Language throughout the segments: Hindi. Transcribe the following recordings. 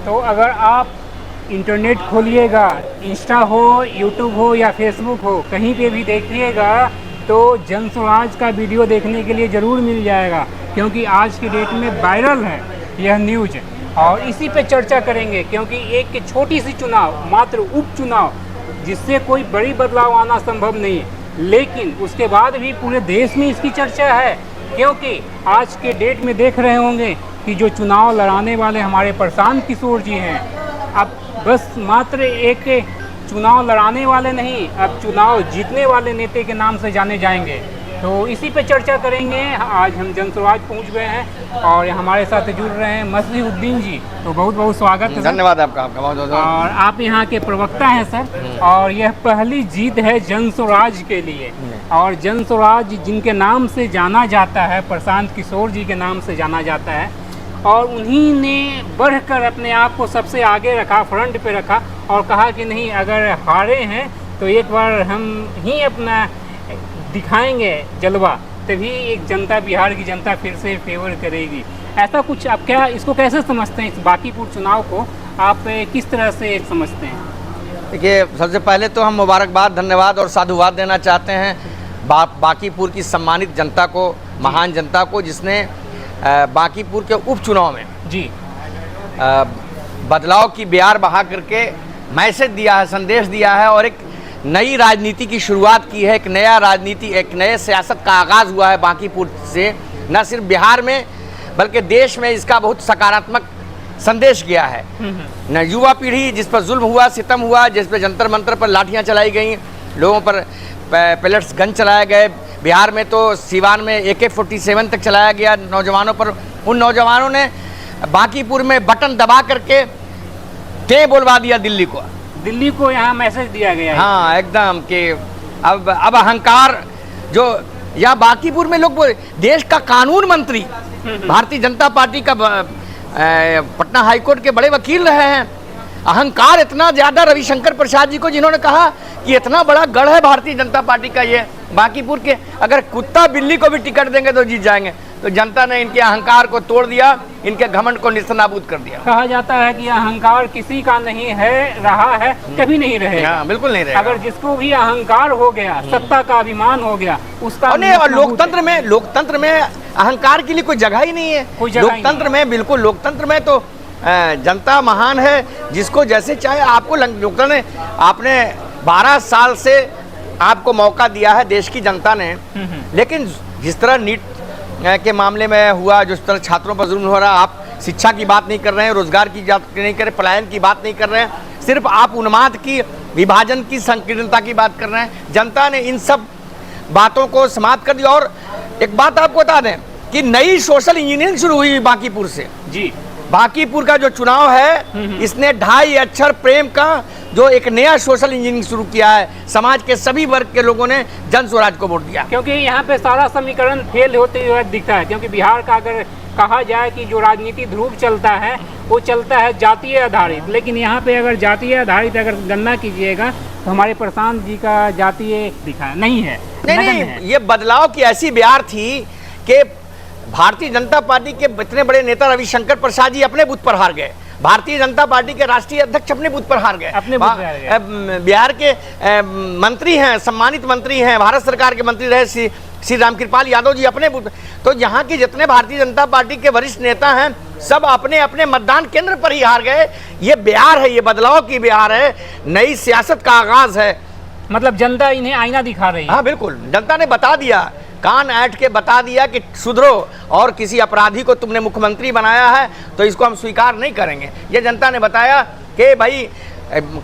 तो अगर आप इंटरनेट खोलिएगा, इंस्टा हो, यूट्यूब हो या फेसबुक हो, कहीं पे भी देखिएगा तो जन स्वराज का वीडियो देखने के लिए ज़रूर मिल जाएगा, क्योंकि आज की डेट में वायरल है यह न्यूज। और इसी पे चर्चा करेंगे, क्योंकि एक छोटी सी चुनाव, मात्र उपचुनाव, जिससे कोई बड़ी बदलाव आना संभव नहीं है, लेकिन उसके बाद भी पूरे देश में इसकी चर्चा है। क्योंकि आज के डेट में देख रहे होंगे कि जो चुनाव लड़ाने वाले हमारे प्रशांत किशोर जी हैं, अब बस मात्र एक चुनाव लड़ाने वाले नहीं, अब चुनाव जीतने वाले नेता के नाम से जाने जाएंगे। तो इसी पे चर्चा करेंगे। आज हम जन स्वराज पहुँच गए हैं और हमारे साथ जुड़ रहे हैं मसीहुद्दीन जी। तो बहुत बहुत स्वागत है। धन्यवाद आपका बहुत बहुत। और आप यहाँ के प्रवक्ता हैं सर, और यह पहली जीत है जन स्वराज के लिए। और जन स्वराज जिनके नाम से जाना जाता है, प्रशांत किशोर जी के नाम से जाना जाता है, और उन्हीं ने बढ़कर अपने आप को सबसे आगे रखा, फ्रंट पे रखा, और कहा कि नहीं, अगर हारे हैं तो एक बार हम ही अपना दिखाएंगे जलवा, तभी एक जनता, बिहार की जनता फिर से फेवर करेगी। ऐसा कुछ आप क्या इसको कैसे समझते हैं? इस बांकीपुर चुनाव को आप किस तरह से समझते हैं? देखिए, सबसे पहले तो हम मुबारकबाद, धन्यवाद और साधुवाद देना चाहते हैं बांकीपुर की सम्मानित जनता को, महान जनता को, जिसने बांकीपुर के उपचुनाव में जी बदलाव की बयार बहा करके मैसेज दिया है, संदेश दिया है, और एक नई राजनीति की शुरुआत की है। एक नया राजनीति, एक नए सियासत का आगाज़ हुआ है बांकीपुर से। न सिर्फ बिहार में बल्कि देश में इसका बहुत सकारात्मक संदेश गया है। न युवा पीढ़ी जिस पर जुल्म हुआ, सितम हुआ, जिस पर जंतर मंतर पर लाठियां चलाई गई, लोगों पर पेलेट्स गन चलाए गए, बिहार में तो सीवान में AK-47 तक चलाया गया नौजवानों पर। उन नौजवानों ने बांकीपुर में बटन दबा करके बोलवा दिया दिल्ली को यहाँ मैसेज दिया गया है। हाँ, एकदम कि अब अहंकार जो, या बांकीपुर में लोग देश का कानून मंत्री, भारतीय जनता पार्टी का पटना हाईकोर्ट के बड़े वकील रहे हैं, अहंकार इतना ज्यादा रविशंकर प्रसाद जी को, जिन्होंने कहा कि इतना बड़ा गढ़ है भारतीय जनता पार्टी का ये बांकीपुर के, अगर कुत्ता बिल्ली को भी टिकट देंगे तो जीत जाएंगे। तो जनता ने इनके अहंकार को तोड़ दिया, इनके घमंड को निस्तानाबूद कर दिया। कहा जाता है कि अहंकार किसी का नहीं है, रहा है, कभी नहीं रहेगा। हाँ, बिल्कुल नहीं रहेगा। अगर जिसको भी अहंकार हो गया, सत्ता का अभिमान हो गया, उसका और लोकतंत्र में अहंकार के लिए कोई जगह ही नहीं है। लोकतंत्र में, बिल्कुल, लोकतंत्र में तो जनता महान है, जिसको जैसे चाहे। आपको लोकतंत्र ने, आपने 12 साल से आपको मौका दिया है देश की जनता ने, लेकिन जिस तरह नीट के मामले में हुआ, जिस तरह छात्रों पर जुल्म हो रहा, आप शिक्षा की बात नहीं कर रहे हैं, रोजगार की बात नहीं कर रहे, पलायन की बात नहीं कर रहे हैं, सिर्फ आप उन्माद की, विभाजन की, संकीर्णता की बात कर रहे हैं। जनता ने इन सब बातों को समाप्त कर दिया। और एक बात आपको बता दें कि नई सोशल इंजीनियरिंग शुरू हुई बांकीपुर से। जी, बांकीपुर का जो चुनाव है, इसने 2.5 अक्षर प्रेम का जो एक नया सोशल इंजीनियरिंग शुरू किया है। समाज के सभी वर्ग के लोगों ने जन स्वराज को वोट दिया, क्योंकि यहाँ पे सारा समीकरण फेल होते हुए दिखता है। क्योंकि बिहार का अगर कहा जाए कि जो राजनीति ध्रुव चलता है, वो चलता है जातीय आधारित, लेकिन यहाँ पे अगर जातीय आधारित अगर गणना कीजिएगा तो हमारे प्रशांत जी का जातीय दिखा नहीं है। नहीं, ये बदलाव की ऐसी बयार थी कि भारतीय जनता पार्टी के इतने बड़े नेता रविशंकर प्रसाद जी अपने बूथ पर हार गए, भारतीय जनता पार्टी के राष्ट्रीय अध्यक्ष अपने बूथ पर हार गए, बिहार के मंत्री हैं, सम्मानित मंत्री हैं, भारत सरकार के मंत्री रहे श्री रामकृपाल यादव जी अपने बूथ। तो यहाँ के जितने भारतीय जनता पार्टी के वरिष्ठ नेता हैं, सब अपने अपने मतदान केंद्र पर ही हार गए। ये बिहार है, ये बदलाव की बिहार है, नई सियासत का आगाज है। मतलब जनता इन्हें आईना दिखा रही है। हाँ, बिल्कुल, जनता ने बता दिया, कान ऐंठ के बता दिया कि सुधरो, और किसी अपराधी को तुमने मुख्यमंत्री बनाया है तो इसको हम स्वीकार नहीं करेंगे। ये जनता ने बताया कि भाई,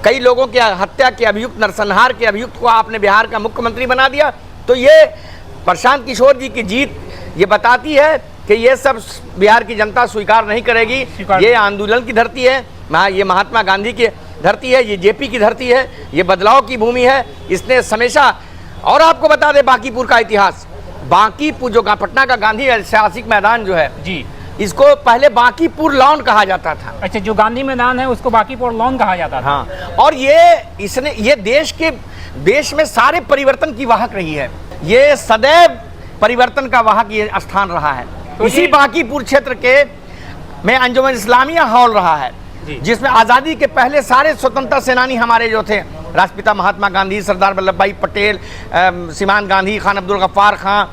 कई लोगों की हत्या के अभियुक्त, नरसंहार के अभियुक्त को आपने बिहार का मुख्यमंत्री बना दिया। तो ये प्रशांत किशोर जी की जीत ये बताती है कि ये सब बिहार की जनता स्वीकार नहीं करेगी। ये आंदोलन की धरती है, ये महात्मा गांधी की धरती है, ये JP की धरती है, ये बदलाव की भूमि है। इसने हमेशा, और आपको बता दें बांकीपुर का इतिहास, बांकीपुर जो पटना का गांधी ऐतिहासिक मैदान जो है जी, इसको पहले बांकीपुर लॉन कहा जाता था। अच्छा, जो गांधी मैदान है उसको बांकीपुर लॉन कहा जाता था। हाँ, और ये देश में सारे परिवर्तन की वाहक रही है। ये सदैव परिवर्तन का वाहक ये स्थान रहा है। तो इसी बांकीपुर क्षेत्र के में अंजुमन इस्लामिया हॉल रहा है, जी। जिसमें आज़ादी के पहले सारे स्वतंत्रता सेनानी हमारे जो थे, राष्ट्रपिता महात्मा गांधी, सरदार वल्लभ भाई पटेल, सीमान गांधी, खान अब्दुल गफ्फार खां,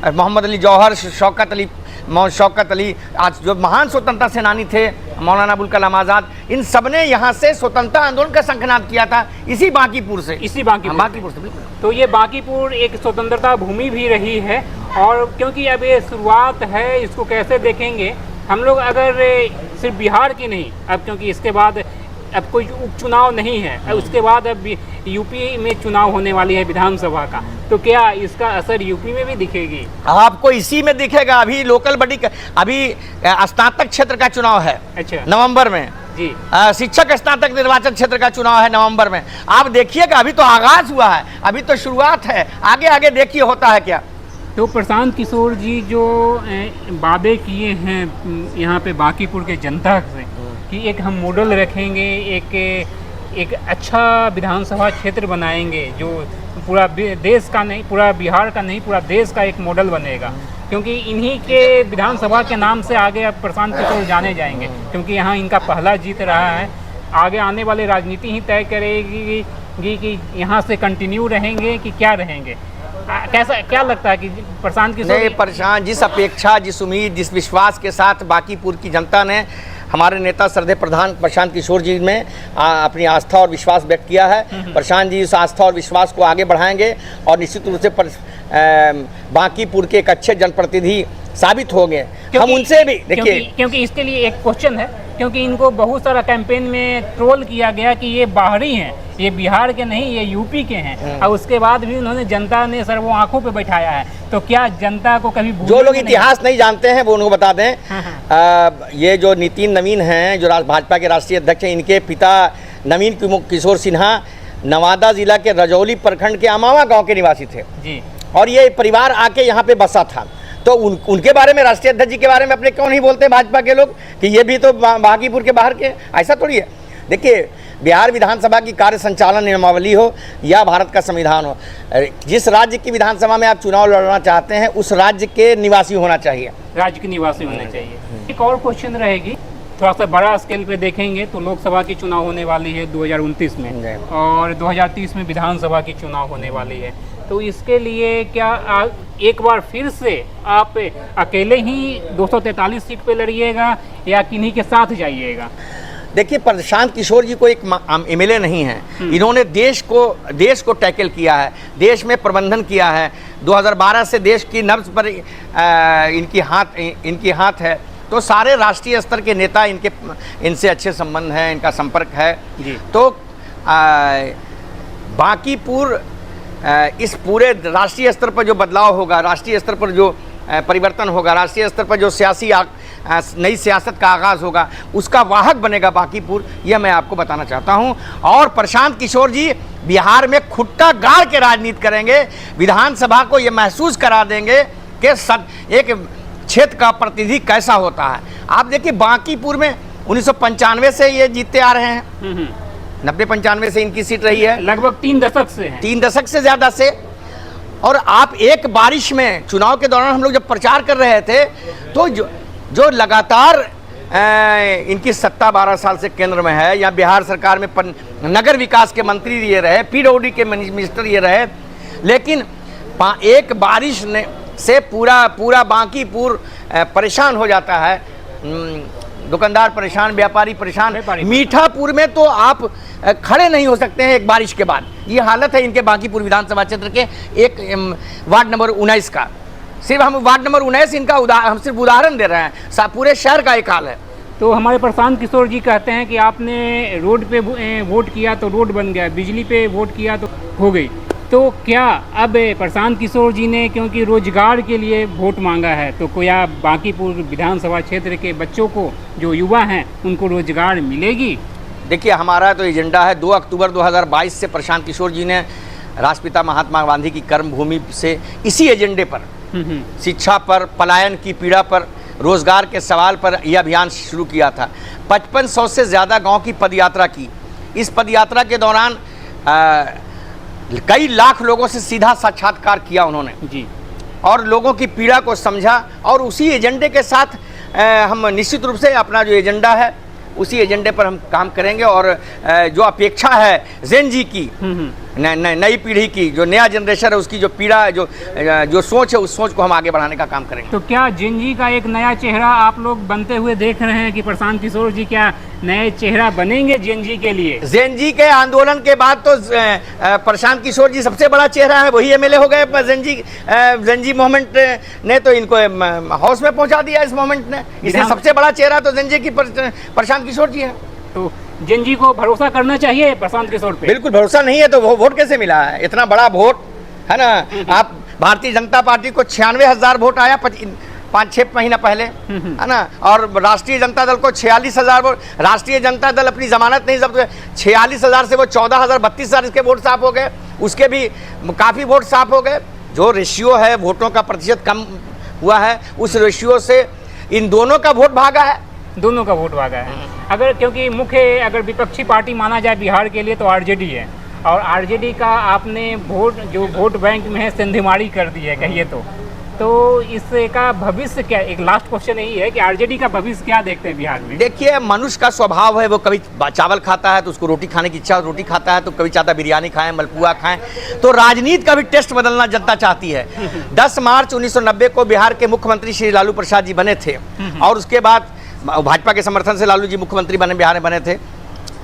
मोहम्मद अली जौहर, शौकत अली, आज जो महान स्वतंत्रता सेनानी थे, मौलाना अबुल कलाम आज़ाद, इन सब ने यहाँ से स्वतंत्रता आंदोलन का शंखनाद किया था, इसी बांकीपुर से। इसी बांकीपुर से बिल्कुल। तो ये बांकीपुर एक स्वतंत्रता भूमि भी रही है, और क्योंकि अब ये शुरुआत है, इसको कैसे देखेंगे हम लोग, अगर सिर्फ बिहार की नहीं, अब क्योंकि इसके बाद अब कोई उपचुनाव नहीं है, अब उसके बाद अब यूपी में चुनाव होने वाली है विधानसभा का, तो क्या इसका असर यूपी में भी दिखेगी? आपको इसी में दिखेगा। अभी लोकल बॉडी का, अभी स्नातक क्षेत्र का चुनाव है, अच्छा, नवंबर में जी। शिक्षक स्नातक निर्वाचन क्षेत्र का चुनाव है नवंबर में। आप देखिएगा, अभी तो आगाज हुआ है, अभी तो शुरुआत है, आगे आगे देखिए होता है क्या। तो प्रशांत किशोर जी जो वादे किए हैं यहाँ पे बांकीपुर के जनता से कि एक हम मॉडल रखेंगे, एक अच्छा विधानसभा क्षेत्र बनाएंगे जो पूरा देश का नहीं, पूरा बिहार का नहीं, पूरा देश का एक मॉडल बनेगा, क्योंकि इन्हीं के विधानसभा के नाम से आगे अब प्रशांत किशोर जाने जाएंगे, क्योंकि यहाँ इनका पहला जीत रहा है। आगे आने वाली राजनीति ही तय करेगी कि यहाँ से कंटिन्यू रहेंगे कि क्या रहेंगे। कैसा, क्या लगता है कि प्रशांत किशोर? नहीं, प्रशांत, जिस अपेक्षा, जिस उम्मीद, जिस विश्वास के साथ बांकीपुर की जनता ने हमारे नेता श्रद्धेय प्रधान प्रशांत किशोर जी में अपनी आस्था और विश्वास व्यक्त किया है, प्रशांत जी उस आस्था और विश्वास को आगे बढ़ाएंगे और निश्चित रूप से बांकीपुर के एक अच्छे जनप्रतिनिधि साबित हो गए। हम उनसे भी देखिए, क्योंकि इसके लिए एक क्वेश्चन है, क्योंकि इनको बहुत सारा कैंपेन में ट्रोल किया गया कि ये बाहरी हैं, ये बिहार के नहीं, ये यूपी के हैं, और उसके बाद भी उन्होंने, जनता ने सर वो आंखों पे बैठाया है। तो क्या जनता को कभी जो लोग इतिहास नहीं जानते हैं वो उनको बता दें, ये जो नितिन नवीन हैं, जो भाजपा के राष्ट्रीय अध्यक्ष हैं, इनके पिता नवीन किशोर सिन्हा नवादा जिला के रजौली प्रखंड के अमावा गाँव के निवासी थे जी, और ये परिवार आके यहाँ पे बसा था। तो उनके बारे में, राष्ट्रीय अध्यक्ष जी के बारे में अपने क्यों नहीं बोलते भाजपा के लोग कि ये भी तो बांकीपुर के बाहर के? ऐसा थोड़ी है। देखिए, बिहार विधानसभा की कार्य संचालन नियमावली हो या भारत का संविधान हो, जिस राज्य की विधानसभा में आप चुनाव लड़ना चाहते हैं उस राज्य के निवासी होना चाहिए, राज्य के निवासी होने चाहिए। एक और क्वेश्चन रहेगी, थोड़ा सा बड़ा स्केल पे देखेंगे तो लोकसभा की चुनाव होने वाली है 2029 में, और 2030 में विधानसभा की चुनाव होने वाली है। तो इसके लिए क्या एक बार फिर से आप अकेले ही 243 सीट पे लड़िएगा या किन्हीं के साथ जाइएगा? देखिए, प्रशांत किशोर जी को एक एमएलए नहीं है, इन्होंने देश को टैकल किया है, देश में प्रबंधन किया है। 2012 से देश की नब्ज पर इनकी हाथ है, तो सारे राष्ट्रीय स्तर के नेता इनसे अच्छे संबंध हैं, इनका संपर्क है जी। तो बांकीपुर इस पूरे राष्ट्रीय स्तर पर जो बदलाव होगा, राष्ट्रीय स्तर पर जो परिवर्तन होगा, राष्ट्रीय स्तर पर जो नई सियासत का आगाज़ होगा, उसका वाहक बनेगा बांकीपुर, यह मैं आपको बताना चाहता हूं। और प्रशांत किशोर जी बिहार में खुट्टा गाड़ के राजनीति करेंगे, विधानसभा को यह महसूस करा देंगे कि एक क्षेत्र का प्रतिनिधि कैसा होता है। आप देखिए, बांकीपुर में 1995 से ये जीतते आ रहे हैं, 90-95 से इनकी सीट रही है, लगभग 3 दशक से है, 3 दशक से ज़्यादा से। और आप एक बारिश में, चुनाव के दौरान हम लोग जब प्रचार कर रहे थे, तो जो लगातार इनकी सत्ता 12 साल से केंद्र में है, या बिहार सरकार में नगर विकास के मंत्री ये रहे, पीडब्ल्यूडी के मिनिस्टर ये रहे, लेकिन एक बारिश से पूरा बांकीपुर परेशान हो जाता है, दुकानदार परेशान, व्यापारी परेशान। मीठापुर में तो आप खड़े नहीं हो सकते हैं एक बारिश के बाद, ये हालत है इनके बांकीपुर विधानसभा क्षेत्र के एक वार्ड नंबर 19 का। सिर्फ हम वार्ड नंबर 19 इनका हम सिर्फ उदाहरण दे रहे हैं, पूरे शहर का एक हाल है। तो हमारे प्रशांत किशोर जी कहते हैं कि आपने रोड पे वोट किया तो रोड बन गया, बिजली पे वोट किया तो हो गई। तो क्या अब प्रशांत किशोर जी ने क्योंकि रोजगार के लिए वोट मांगा है, तो क्या बांकीपुर विधानसभा क्षेत्र के बच्चों को, जो युवा हैं, उनको रोजगार मिलेगी? देखिए, हमारा तो एजेंडा है 2 अक्टूबर 2022 से प्रशांत किशोर जी ने राष्ट्रपिता महात्मा गांधी की कर्मभूमि से इसी एजेंडे पर, शिक्षा पर, पलायन की पीड़ा पर, रोजगार के सवाल पर यह अभियान शुरू किया था। 5500 से ज़्यादा गांव की पदयात्रा की। इस पदयात्रा के दौरान कई लाख लोगों से सीधा साक्षात्कार किया उन्होंने जी, और लोगों की पीड़ा को समझा, और उसी एजेंडे के साथ हम निश्चित रूप से अपना जो एजेंडा है उसी एजेंडे पर हम काम करेंगे। और जो अपेक्षा है जेन जी की, नई पीढ़ी की, जो नया जनरेशन है उसकी जो पीड़ा, जो सोच है, उस सोच को हम आगे बढ़ाने का काम करेंगे। तो क्या जेन जी का एक नया चेहरा आप लोग बनते हुए देख रहे हैं कि प्रशांत किशोर जी क्या नए चेहरा बनेंगे जेन जी के लिए? जेन जी के आंदोलन के बाद तो प्रशांत किशोर जी सबसे बड़ा चेहरा है, वही एमएलए हो गए। जेन जी मूवमेंट ने तो इनको हाउस में पहुंचा दिया, इस मूवमेंट ने। इसलिए सबसे बड़ा चेहरा तो जेन जी की प्रशांत किशोर जी है। तो जेन जी को भरोसा करना चाहिए प्रशांत किशोर पे? बिल्कुल भरोसा नहीं है तो वो वोट कैसे मिला है? इतना बड़ा वोट है ना। आप भारतीय जनता पार्टी को 96,000 वोट आया 5-6 महीना पहले, है ना। और राष्ट्रीय जनता दल को 46,000 वोट। राष्ट्रीय जनता दल अपनी जमानत नहीं जब्त, 46,000 से वो 14,000 32,000 इसके वोट साफ हो गए, उसके भी काफ़ी वोट साफ हो गए। जो रेशियो है वोटों का प्रतिशत कम हुआ है, उस रेशियो से इन दोनों का वोट भागा है, दोनों का वोट भागा है। अगर क्योंकि मुख्य अगर विपक्षी पार्टी माना जाए बिहार के लिए तो आरजेडी है, और आरजेडी का आपने वोट बैंक में है सेंधमारी कर दी है कहिए तो इसका भविष्य क्या? एक लास्ट क्वेश्चन यही है कि आरजेडी का भविष्य क्या देखते हैं बिहार में? देखिए, मनुष्य का स्वभाव है, वो कभी चावल खाता है तो उसको रोटी खाने की इच्छा, रोटी खाता है तो कभी चाहता है बिरयानी खाएं, मलपुआ खाएं। तो राजनीति का भी टेस्ट बदलना जनता चाहती है। 10 मार्च 1990 को बिहार के मुख्यमंत्री श्री लालू प्रसाद जी बने थे, और उसके बाद भाजपा के समर्थन से लालू जी मुख्यमंत्री बिहार में बने थे।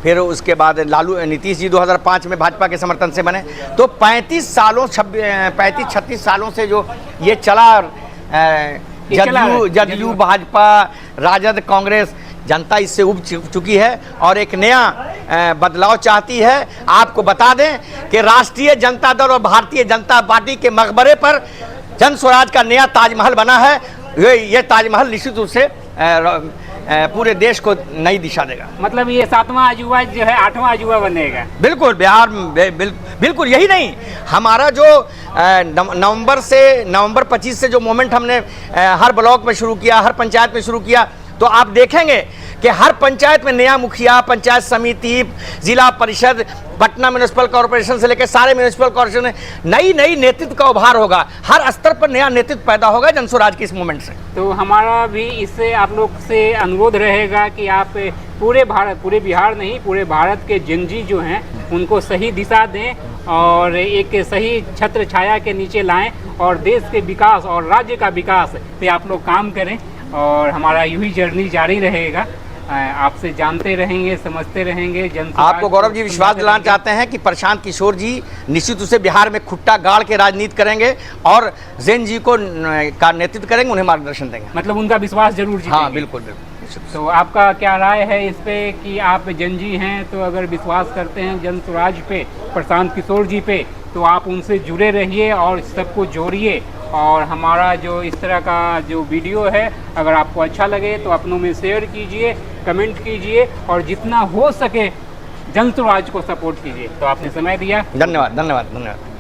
फिर उसके बाद नीतीश जी 2005 में भाजपा के समर्थन से बने। तो 35-36 सालों से जो ये चला, जदयू, भाजपा, राजद, कांग्रेस, जनता इससे उब चुकी है और एक नया बदलाव चाहती है। आपको बता दें कि राष्ट्रीय जनता दल और भारतीय जनता पार्टी के मकबरे पर जन स्वराज का नया ताजमहल बना है। ये ताजमहल निश्चित रूप से पूरे देश को नई दिशा देगा। मतलब ये 7वां अजूबा जो है 8वां अजूबा बनेगा। बिल्कुल, बिहार बिल्कुल यही नहीं, हमारा जो नवंबर 25 से जो मूवमेंट हमने हर ब्लॉक में शुरू किया, हर पंचायत में शुरू किया, तो आप देखेंगे कि हर पंचायत में नया मुखिया, पंचायत समिति, जिला परिषद, पटना म्यूनिसिपल कॉर्पोरेशन से लेकर सारे म्यूनिसिपल कॉर्पोरेशन में नई नेतृत्व का उभार होगा। हर स्तर पर नया नेतृत्व पैदा होगा जनस्वराज के इस मूवमेंट से। तो हमारा भी इससे आप लोग से अनुरोध रहेगा कि आप पूरे बिहार नहीं, पूरे भारत के जनजी जो हैं उनको सही दिशा दें और एक सही छत्र छाया के नीचे लाएं और देश के विकास और राज्य का विकास पे आप लोग काम करें। और हमारा यूं ही जर्नी जारी रहेगा, आपसे जानते रहेंगे, समझते रहेंगे। आपको गौरव जी विश्वास दिलाना चाहते हैं कि प्रशांत किशोर जी निश्चित रूप से बिहार में खुट्टा गाड़ के राजनीति करेंगे और जेन जी को का नेतृत्व करेंगे, उन्हें मार्गदर्शन देंगे। मतलब उनका विश्वास जरूर जीतेंगे। हाँ, बिल्कुल बिल्कुल। तो आपका क्या राय है इस पे कि आप जन जी हैं तो अगर विश्वास करते हैं जन स्वराज पे, प्रशांत किशोर जी पे, तो आप उनसे जुड़े रहिए और सबको जोड़िए। और हमारा जो इस तरह का जो वीडियो है अगर आपको अच्छा लगे तो अपनों में शेयर कीजिए, कमेंट कीजिए और जितना हो सके जन स्वराज को सपोर्ट कीजिए। तो आपने समय दिया, धन्यवाद धन्यवाद धन्यवाद।